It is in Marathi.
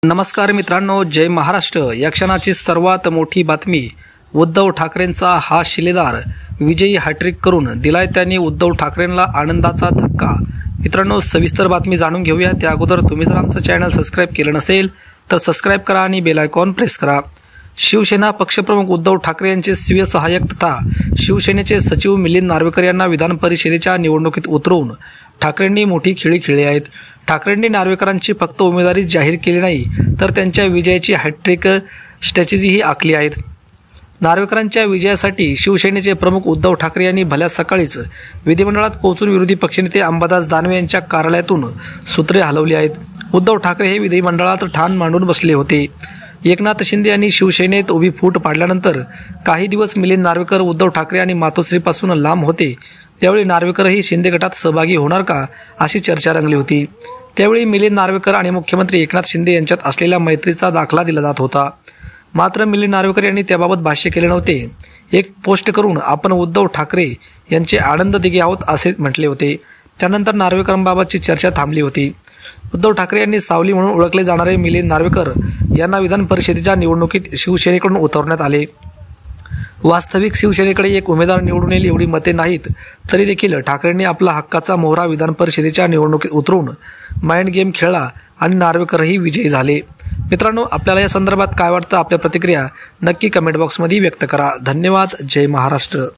नमस्कार मित्रांनो, जय महाराष्ट्र। या क्षणाची सर्वात मोठी बातमी, उद्धव ठाकरेंचा हा शिलेदार विजयी हॅट्रिक करून दिलाय त्यांनी उद्धव ठाकरेंना आनंदाचा धक्का। मित्रांनो, सविस्तर बातमी जाणून घेऊया। त्या अगोदर तुम्ही जर आमचं चॅनल सबस्क्राइब केलं नसेल तर सबस्क्राइब करा आणि बेल आयकॉन प्रेस करा। शिवसेना पक्षप्रमुख उद्धव ठाकरे यांचे स्वीय सहाय्यक तथा शिवसेनेचे सचिव मिलिंद नार्वेकर यांना विधान परिषदेच्या निवडणुकीत उतरवून ठाकरेंनी मोठी खेळी खेळली आहेत। ठाकरेंनी नार्वेकरांची फक्त उमेदवारी जाहीर केली नाही तर त्यांच्या विजयाची हॅट्रिक स्ट्रॅटेजीही आखली आहे। नार्वेकरांच्या विजयासाठी शिवसेनेचे प्रमुख उद्धव ठाकरे यांनी भल्या सकाळीच विधिमंडळात पोहोचून विरोधी पक्षनेते अंबादास दानवे यांच्या कार्यालयातून सूत्रे हलवली आहेत। उद्धव ठाकरे हे विधिमंडळात ठाण मांडून बसले होते। एकनाथ शिंदे यांनी शिवसेनेत उभी फूट पाडल्यानंतर काही दिवस मिलिंद नार्वेकर उद्धव ठाकरे आणि मातोश्रीपासून लांब होते। त्यावेळी नार्वेकरही शिंदे गटात सहभागी होणार का अशी चर्चा रंगली होती। त्यावेळी मिलिंद नार्वेकर आणि मुख्यमंत्री एकनाथ शिंदे यांच्यात असलेल्या मैत्रीचा दाखला दिला जात होता। मात्र मिलिंद नार्वेकर यांनी त्याबाबत भाष्य केले नव्हते। एक पोस्ट करून आपण उद्धव ठाकरे यांचे आनंद दिगे आहोत असे म्हटले होते। त्यानंतर नार्वेकरांबाबतची चर्चा थांबली होती। उद्धव ठाकरे यांनी सावली म्हणून ओळखले जाणारे मिलिंद नार्वेकर यांना विधान परिषदेच्या निवडणुकीत शिवसेनेकडून उतरवण्यात आले। वास्तविक शिवसेनेकडे एक उमेदवार निवडून येईल एवढी मते नाहीत, तरी देखील ठाकरेंनी आपला हक्काचा मोहरा विधान परिषदेच्या निवडणुकीत उतरवून माइंड गेम खेळला आणि नार्वेकरही विजयी झाले। मित्रांनो, आपल्याला या संदर्भात काय वाटतं? आपल्या प्रतिक्रिया नक्की कमेंट बॉक्समध्ये व्यक्त करा। धन्यवाद। जय महाराष्ट्र।